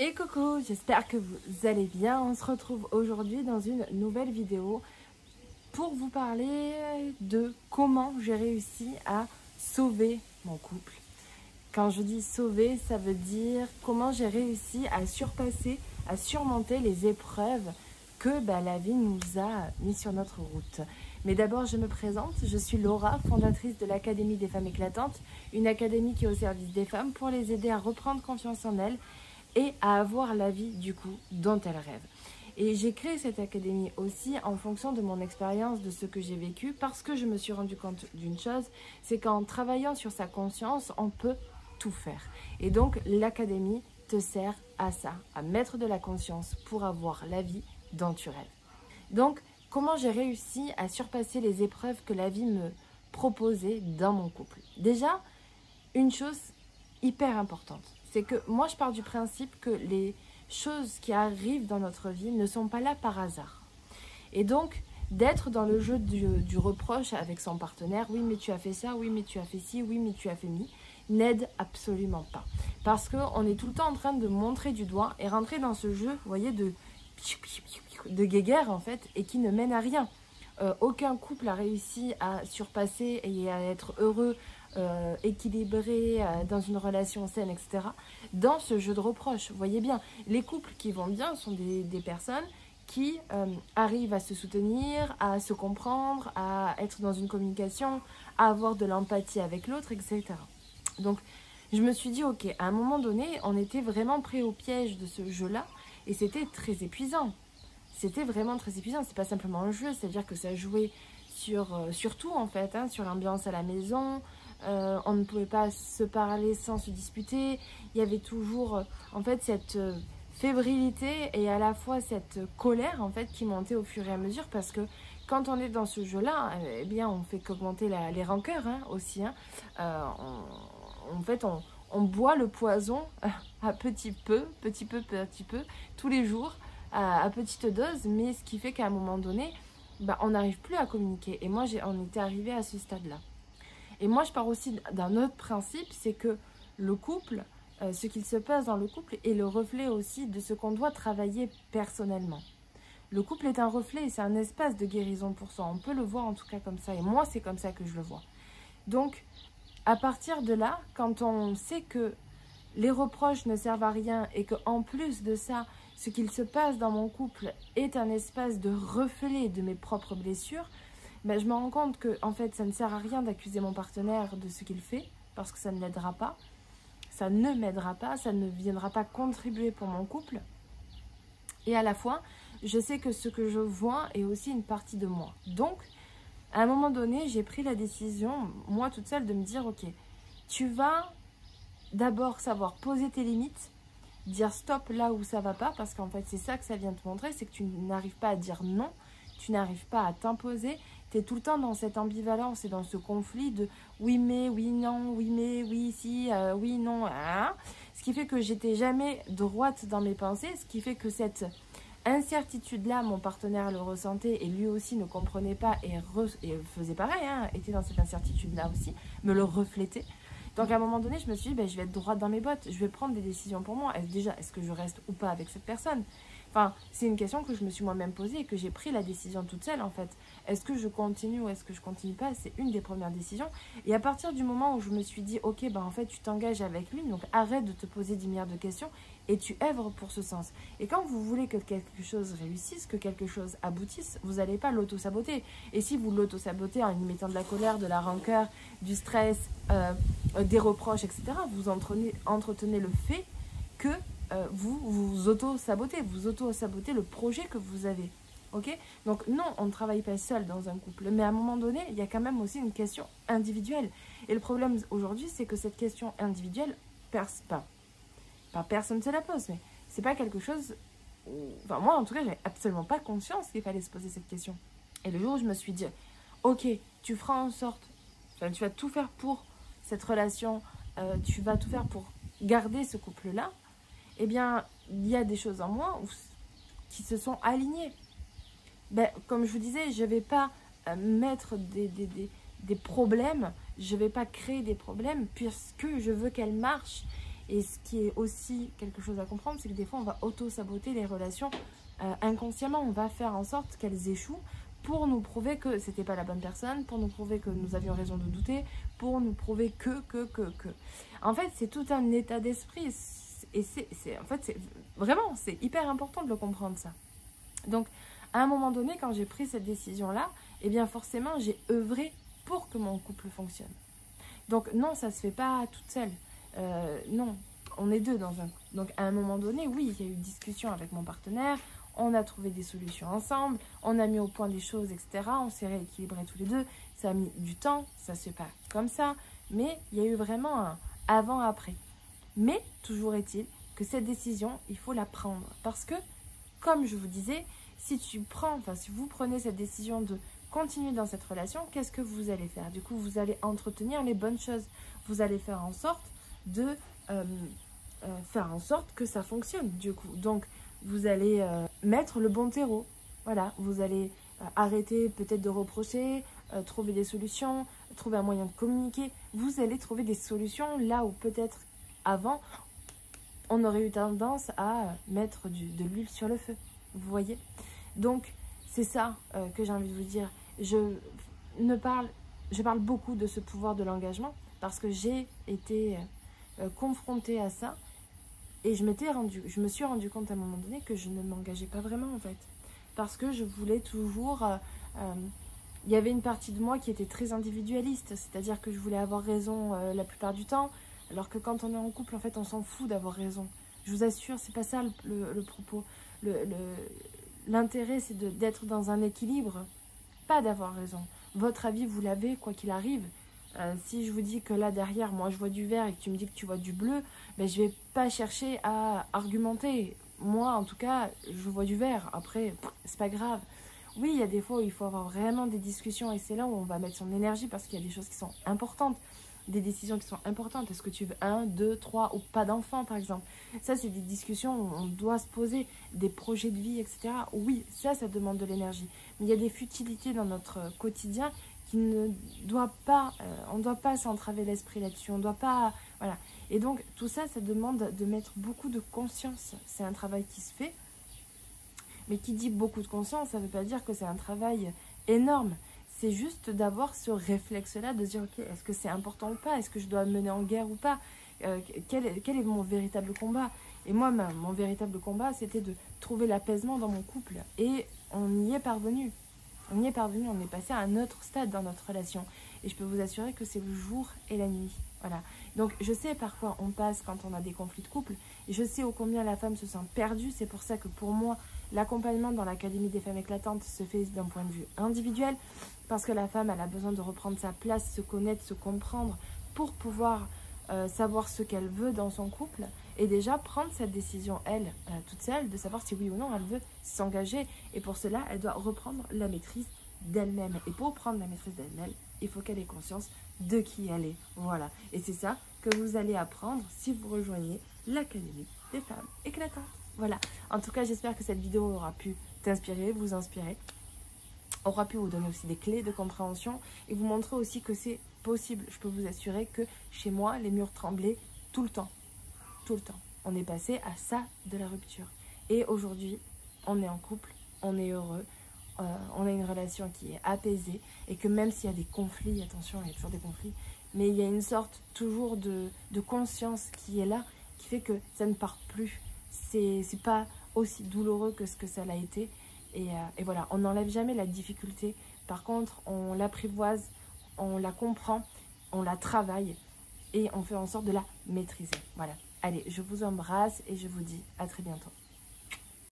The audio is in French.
Et coucou, j'espère que vous allez bien. On se retrouve aujourd'hui dans une nouvelle vidéo pour vous parler de comment j'ai réussi à sauver mon couple. Quand je dis sauver, ça veut dire comment j'ai réussi à surpasser, à surmonter les épreuves que la vie nous a mis sur notre route. Mais d'abord, je me présente. Je suis Laura, fondatrice de l'Académie des femmes éclatantes, une académie qui est au service des femmes pour les aider à reprendre confiance en elles et à avoir la vie du coup dont elles rêvent. Et j'ai créé cette académie aussi en fonction de mon expérience, de ce que j'ai vécu, parce que je me suis rendu compte d'une chose, c'est qu'en travaillant sur sa conscience, on peut tout faire. Et donc l'académie te sert à ça, à mettre de la conscience pour avoir la vie dont tu rêves. Donc comment j'ai réussi à surpasser les épreuves que la vie me proposait dans mon couple? Déjà, une chose hyper importante, c'est que moi je pars du principe que les choses qui arrivent dans notre vie ne sont pas là par hasard. Et donc, d'être dans le jeu du reproche avec son partenaire, oui mais tu as fait ça, oui mais tu as fait ci, oui mais tu as fait mi, n'aide absolument pas. Parce qu'on est tout le temps en train de montrer du doigt et rentrer dans ce jeu, vous voyez, de guéguerre en fait, et qui ne mène à rien. Aucun couple a réussi à surpasser et à être heureux, équilibré, dans une relation saine, etc. dans ce jeu de reproche. Vous voyez bien, les couples qui vont bien sont des personnes qui arrivent à se soutenir, à se comprendre, à être dans une communication, à avoir de l'empathie avec l'autre, etc. Donc, je me suis dit, ok, à un moment donné, on était vraiment pris au piège de ce jeu-là, et c'était très épuisant. C'était vraiment très épuisant. C'est pas simplement un jeu, c'est-à-dire que ça jouait sur tout en fait, hein, sur l'ambiance à la maison. On ne pouvait pas se parler sans se disputer. Il y avait toujours en fait cette fébrilité et à la fois cette colère en fait qui montait au fur et à mesure, parce que quand on est dans ce jeu-là, eh bien on fait qu'augmenter les rancœurs hein, aussi. Hein. En fait, on boit le poison à petit peu, tous les jours, à petite dose, mais ce qui fait qu'à un moment donné, on n'arrive plus à communiquer. Et moi, on était arrivé à ce stade-là. Et moi, je pars aussi d'un autre principe, c'est que le couple, ce qu'il se passe dans le couple est le reflet aussi de ce qu'on doit travailler personnellement. Le couple est un reflet, c'est un espace de guérison pour soi. On peut le voir en tout cas comme ça. Et moi, c'est comme ça que je le vois. Donc, à partir de là, quand on sait que les reproches ne servent à rien et qu'en plus de ça, ce qu'il se passe dans mon couple est un espace de reflet de mes propres blessures, je me rends compte que en fait, ça ne sert à rien d'accuser mon partenaire de ce qu'il fait, parce que ça ne l'aidera pas, ça ne m'aidera pas, ça ne viendra pas contribuer pour mon couple. Et à la fois, je sais que ce que je vois est aussi une partie de moi. Donc, à un moment donné, j'ai pris la décision, moi toute seule, de me dire, ok, tu vas d'abord savoir poser tes limites, dire stop là où ça va pas, parce qu'en fait c'est ça que ça vient te montrer, c'est que tu n'arrives pas à dire non, tu n'arrives pas à t'imposer, tu es tout le temps dans cette ambivalence et dans ce conflit de oui mais, oui non, oui mais, oui si, oui non, hein. Ce qui fait que j'étais jamais droite dans mes pensées, ce qui fait que cette incertitude-là, mon partenaire le ressentait et lui aussi ne comprenait pas et faisait pareil, hein, était dans cette incertitude-là aussi, me le reflétait. Donc à un moment donné, je me suis dit, je vais être droite dans mes bottes, je vais prendre des décisions pour moi. Est-ce que je reste ou pas avec cette personne? Enfin, c'est une question que je me suis moi-même posée et que j'ai pris la décision toute seule en fait. Est-ce que je continue ou est-ce que je continue pas? C'est une des premières décisions. Et à partir du moment où je me suis dit, ok, en fait tu t'engages avec lui, donc arrête de te poser 10 milliards de questions et tu œuvres pour ce sens. Et quand vous voulez que quelque chose réussisse, que quelque chose aboutisse, vous n'allez pas l'auto-saboter. Et si vous l'auto-sabotez en y mettant de la colère, de la rancœur, du stress, des reproches, etc., vous entretenez le fait que vous auto-sabotez, le projet que vous avez. Ok? Donc non, on ne travaille pas seul dans un couple, mais à un moment donné, il y a quand même aussi une question individuelle. Et le problème aujourd'hui, c'est que cette question individuelle, personne ne se la pose, mais c'est pas quelque chose où, enfin moi en tout cas, j'avais absolument pas conscience qu'il fallait se poser cette question. Et le jour où je me suis dit, ok, tu feras en sorte, tu vas tout faire pour cette relation, tu vas tout faire pour garder ce couple-là, eh bien, il y a des choses en moi qui se sont alignées. Comme je vous disais, je ne vais pas mettre des problèmes, je ne vais pas créer des problèmes puisque je veux qu'elle marche Et ce qui est aussi quelque chose à comprendre, c'est que des fois, on va auto-saboter les relations inconsciemment. On va faire en sorte qu'elles échouent pour nous prouver que c'était pas la bonne personne, pour nous prouver que nous avions raison de douter, pour nous prouver que. En fait, c'est tout un état d'esprit. Et en fait, c'est hyper important de le comprendre, ça. Donc, à un moment donné, quand j'ai pris cette décision-là, eh bien forcément, j'ai œuvré pour que mon couple fonctionne. Donc non, ça se fait pas toute seule. Non, on est deux dans un couple. Donc à un moment donné, oui, il y a eu discussion avec mon partenaire, on a trouvé des solutions ensemble, on a mis au point des choses, etc. On s'est rééquilibrés tous les deux. Ça a mis du temps, ça se fait pas comme ça. Mais il y a eu vraiment un avant-après. Mais toujours est-il que cette décision, il faut la prendre. Parce que, comme je vous disais, si vous prenez cette décision de continuer dans cette relation, qu'est-ce que vous allez faire? Du coup, vous allez entretenir les bonnes choses. Vous allez faire en sorte de que ça fonctionne, du coup. Donc, vous allez mettre le bon terreau. Voilà, vous allez arrêter peut-être de reprocher, trouver des solutions, trouver un moyen de communiquer. Vous allez trouver des solutions là où peut-être avant, on aurait eu tendance à mettre de l'huile sur le feu. Vous voyez? Donc, c'est ça que j'ai envie de vous dire. Je parle beaucoup de ce pouvoir de l'engagement parce que j'ai été confrontée à ça et je me suis rendu compte à un moment donné que je ne m'engageais pas vraiment en fait. Parce que je voulais toujours... il y avait une partie de moi qui était très individualiste, c'est-à-dire que je voulais avoir raison la plupart du temps, alors que quand on est en couple, en fait, on s'en fout d'avoir raison. Je vous assure, c'est pas ça le propos. L'intérêt, c'est d'être dans un équilibre, pas d'avoir raison. Votre avis, vous l'avez, quoi qu'il arrive. Si je vous dis que là, derrière, moi, je vois du vert et que tu me dis que tu vois du bleu, ben, je vais pas chercher à argumenter. Moi, en tout cas, je vois du vert. Après, c'est pas grave. Oui, il y a des fois où il faut avoir vraiment des discussions et c'est là où on va mettre son énergie parce qu'il y a des choses qui sont importantes. Des décisions qui sont importantes. Est-ce que tu veux 1, 2, 3 ou pas d'enfant, par exemple? Ça, c'est des discussions où on doit se poser, des projets de vie, etc. Oui, ça demande de l'énergie. Mais il y a des futilités dans notre quotidien qui ne doit pas, on ne doit pas s'entraver l'esprit là-dessus. On doit pas, voilà. Et donc, tout ça, ça demande de mettre beaucoup de conscience. C'est un travail qui se fait. Mais qui dit beaucoup de conscience, ça ne veut pas dire que c'est un travail énorme. C'est juste d'avoir ce réflexe-là, de se dire, ok, est-ce que c'est important ou pas? Est-ce que je dois me mener en guerre ou pas? Quel est mon véritable combat? Et moi, mon véritable combat, c'était de trouver l'apaisement dans mon couple. Et on y est parvenu. On y est parvenu, on est passé à un autre stade dans notre relation. Et je peux vous assurer que c'est le jour et la nuit. Voilà. Donc, je sais par quoi on passe quand on a des conflits de couple. Et je sais ô combien la femme se sent perdue. C'est pour ça que pour moi, l'accompagnement dans l'Académie des femmes éclatantes se fait d'un point de vue individuel. Parce que la femme, elle a besoin de reprendre sa place, se connaître, se comprendre pour pouvoir savoir ce qu'elle veut dans son couple. Et déjà prendre cette décision, elle, toute seule, de savoir si oui ou non elle veut s'engager. Et pour cela, elle doit reprendre la maîtrise d'elle-même. Et pour prendre la maîtrise d'elle-même, il faut qu'elle ait conscience de qui elle est. Voilà. Et c'est ça que vous allez apprendre si vous rejoignez l'Académie des femmes éclatantes. Voilà. En tout cas, j'espère que cette vidéo aura pu t'inspirer, vous inspirer, aura pu vous donner aussi des clés de compréhension et vous montrer aussi que c'est possible. Je peux vous assurer que chez moi, les murs tremblaient tout le temps. Tout le temps. On est passé à ça de la rupture. Et aujourd'hui, on est en couple, on est heureux, on a une relation qui est apaisée et que même s'il y a des conflits, attention, il y a toujours des conflits, mais il y a une sorte toujours de conscience qui est là, qui fait que ça ne part plus. C'est pas aussi douloureux que ce que ça l'a été. Et voilà, on n'enlève jamais la difficulté. Par contre, on l'apprivoise, on la comprend, on la travaille et on fait en sorte de la maîtriser. Voilà. Allez, je vous embrasse et je vous dis à très bientôt.